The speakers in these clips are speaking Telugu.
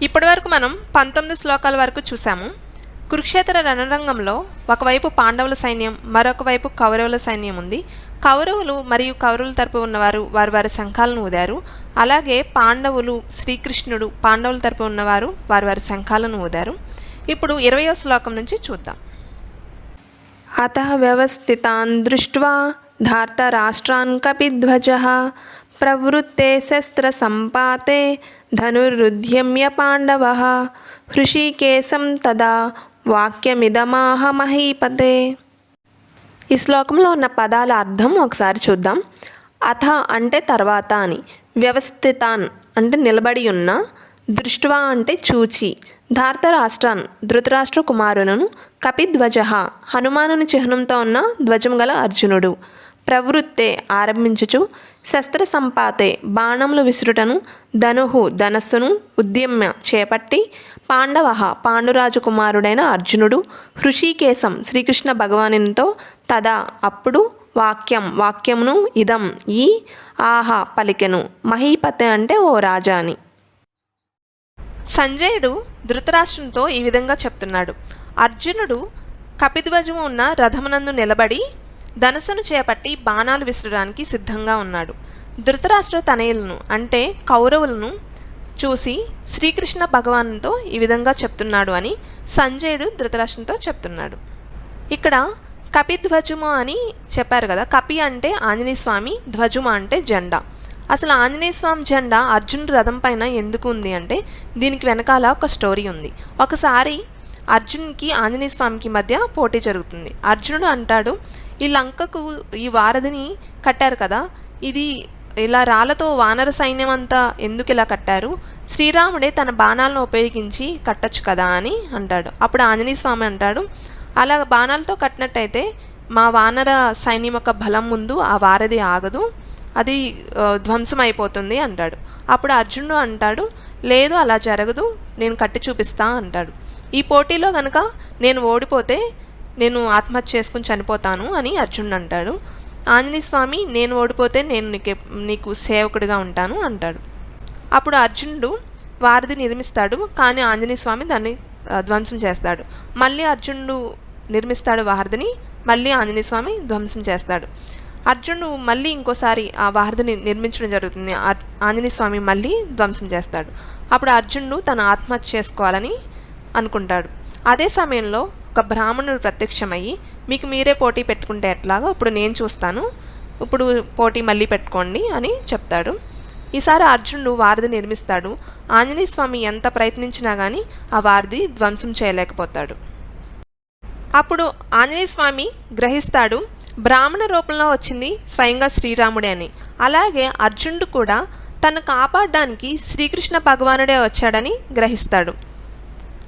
ఇప్పటివరకు మనం 19 శ్లోకాల వరకు చూసాము. కురుక్షేత్ర రణరంగంలో ఒకవైపు పాండవుల సైన్యం, మరొక వైపు కౌరవుల సైన్యం ఉంది. కౌరవులు మరియు కౌరవుల తరపు ఉన్నవారు వారి వారి శంఖాలను ఊదారు. అలాగే పాండవులు, శ్రీకృష్ణుడు పాండవుల తరపు ఉన్నవారు వారి వారి శంఖాలను ఊదారు. ఇప్పుడు 20వ శ్లోకం నుంచి చూద్దాం. అతః వ్యవస్థితాన్ దృష్ట్వా ధార్తరాష్ట్రాన్ కపిధ్వజః ప్రవృత్తే శస్త్ర సంపాతే ధనురుద్యమ్య పాండవః హృషీకేశం తదా వాక్యమిదమాహ మహీపతే. ఈ శ్లోకంలో ఉన్న పదాల అర్థం ఒకసారి చూద్దాం. అథ అంటే తర్వాత అని, వ్యవస్థితాన్ అంటే నిలబడి ఉన్న, దృష్ట్వా అంటే చూచి, ధార్తరాష్ట్రాన్ ధృతరాష్ట్ర కుమారులను, కపిధ్వజ హనుమానుని చిహ్నంతో ఉన్న ధ్వజం గల అర్జునుడు, ప్రవృత్తే ఆరంభించుచు, శస్త్ర సంపాతే బాణములు విసురుటను, ధనుహు ధనస్సును, ఉద్యమ్య చేపట్టి, పాండవ పాండురాజు కుమారుడైన అర్జునుడు, హృషీకేశం శ్రీకృష్ణ భగవానునితో, తదా అప్పుడు, వాక్యమును ఇదం ఈ, ఆహా పలికెను, మహీపతే అంటే ఓ రాజా అని. సంజయుడు ధృతరాష్ట్రునితో ఈ విధంగా చెప్తున్నాడు. అర్జునుడు కపిధ్వజము ఉన్న రథమునందు నిలబడి ధనస్సును చేపట్టి బాణాలు విసరడానికి సిద్ధంగా ఉన్నాడు. ధృతరాష్ట్ర తనయులను అంటే కౌరవులను చూసి శ్రీకృష్ణ భగవానుతో ఈ విధంగా చెప్తున్నాడు అని సంజయుడు ధృతరాష్ట్రునితో చెప్తున్నాడు. ఇక్కడ కపిధ్వజము అని చెప్పారు కదా. కపి అంటే ఆంజనేయ స్వామి, ధ్వజము అంటే జెండా. అసలు ఆంజనేయ స్వామి జెండా అర్జునుడి రథం పైన ఎందుకు ఉంది అంటే దీనికి వెనకాల ఒక స్టోరీ ఉంది. ఒకసారి అర్జునుడికి ఆంజనేయ స్వామికి మధ్య పోటీ జరుగుతుంది. అర్జునుడు అంటాడు, ఈ లంకకు ఈ వారధిని కట్టారు కదా, ఇది ఇలా రాళ్లతో వానర సైన్యం అంతా ఎందుకు ఇలా కట్టారు, శ్రీరాముడే తన బాణాలను ఉపయోగించి కట్టచ్చు కదా అని అంటాడు. అప్పుడు ఆంజనేయ స్వామి అంటాడు, అలా బాణాలతో కట్టినట్టయితే మా వానర సైన్యం యొక్క బలం ముందు ఆ వారధి ఆగదు, అది ధ్వంసం అయిపోతుంది అంటాడు. అప్పుడు అర్జునుడు అంటాడు, లేదు అలా జరగదు, నేను కట్టి చూపిస్తా అంటాడు. ఈ పోటీలో కనుక నేను ఓడిపోతే నేను ఆత్మహత్య చేసుకుని చనిపోతాను అని అర్జునుడు అంటాడు. ఆంజనేయ స్వామి, నేను ఓడిపోతే నేను నీకు సేవకుడిగా ఉంటాను అంటాడు. అప్పుడు అర్జునుడు వారధి నిర్మిస్తాడు, కానీ ఆంజనేయ స్వామి దాన్ని ధ్వంసం చేస్తాడు. మళ్ళీ అర్జునుడు నిర్మిస్తాడు వారధిని, మళ్ళీ ఆంజనేయ స్వామి ధ్వంసం చేస్తాడు. అర్జునుడు మళ్ళీ ఇంకోసారి ఆ వారధిని నిర్మించడం జరుగుతుంది. ఆంజనేయ స్వామి మళ్ళీ ధ్వంసం చేస్తాడు. అప్పుడు అర్జునుడు తన ఆత్మహత్య చేసుకోవాలని అనుకుంటాడు. అదే సమయంలో ఒక బ్రాహ్మణుడు ప్రత్యక్షమయ్యి, మీకు మీరే పోటీ పెట్టుకుంటే ఎట్లాగో ఇప్పుడు నేను చూస్తాను, ఇప్పుడు పోటీ మళ్ళీ పెట్టుకోండి అని చెప్తాడు. ఈసారి అర్జునుడు వారధి నిర్మిస్తాడు. ఆంజనేయ స్వామి ఎంత ప్రయత్నించినా కానీ ఆ వారధి ధ్వంసం చేయలేకపోతాడు. అప్పుడు ఆంజనేయ స్వామి గ్రహిస్తాడు, బ్రాహ్మణ రూపంలో వచ్చింది స్వయంగా శ్రీరాముడే అని. అలాగే అర్జునుడు కూడా తను కాపాడడానికి శ్రీకృష్ణ భగవానుడే వచ్చాడని గ్రహిస్తాడు.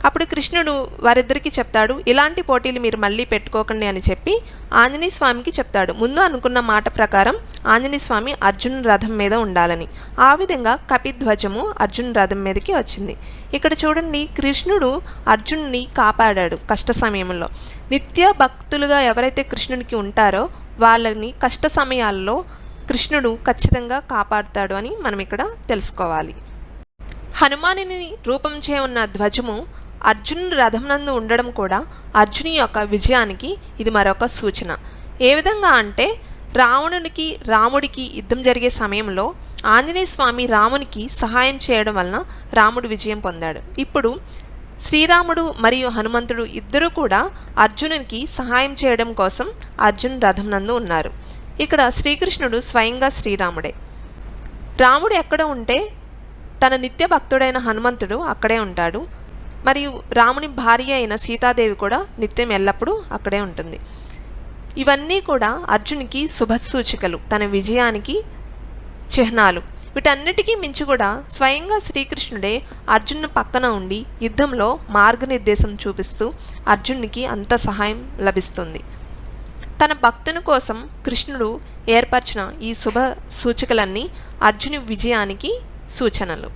అప్పుడు కృష్ణుడు వారిద్దరికీ చెప్తాడు, ఇలాంటి పోటీలు మీరు మళ్ళీ పెట్టుకోకండి అని చెప్పి ఆంజనేయ స్వామికి చెప్తాడు. ముందు అనుకున్న మాట ప్రకారం ఆంజనేయ స్వామి అర్జునుడి రథం మీద ఉండాలని. ఆ విధంగా కపిధ్వజము అర్జునుడి రథం మీదకి వచ్చింది. ఇక్కడ చూడండి, కృష్ణుడు అర్జునుడిని కాపాడాడు కష్ట సమయంలో. నిత్య భక్తులుగా ఎవరైతే కృష్ణునికి ఉంటారో వాళ్ళని కష్ట సమయాల్లో కృష్ణుడు ఖచ్చితంగా కాపాడుతాడు అని మనం ఇక్కడ తెలుసుకోవాలి. హనుమానుని రూపం చే ఉన్న ధ్వజము అర్జునుడి రథం నందు ఉండడం కూడా అర్జుని యొక్క విజయానికి ఇది మరొక సూచన. ఏ విధంగా అంటే రాముడికి యుద్ధం జరిగే సమయంలో ఆంజనేయ స్వామి రామునికి సహాయం చేయడం వలన రాముడు విజయం పొందాడు. ఇప్పుడు శ్రీరాముడు మరియు హనుమంతుడు ఇద్దరూ కూడా అర్జునునికి సహాయం చేయడం కోసం అర్జున్ రథం నందు ఉన్నారు. ఇక్కడ శ్రీకృష్ణుడు స్వయంగా శ్రీరాముడే. రాముడు ఎక్కడ ఉంటే తన నిత్య భక్తుడైన హనుమంతుడు అక్కడే ఉంటాడు. మరియు రాముని భార్య అయిన సీతాదేవి కూడా నిత్యం ఎల్లప్పుడూ అక్కడే ఉంటుంది. ఇవన్నీ కూడా అర్జునికి శుభసూచికలు, తన విజయానికి చిహ్నాలు. వీటన్నిటికీ మించి కూడా స్వయంగా శ్రీకృష్ణుడే అర్జును పక్కన ఉండి యుద్ధంలో మార్గనిర్దేశం చూపిస్తూ అర్జునునికి అంత సహాయం లభిస్తుంది. తన భక్తుని కోసం కృష్ణుడు ఏర్పరిచిన ఈ శుభ సూచికలన్నీ అర్జుని విజయానికి సూచనలు.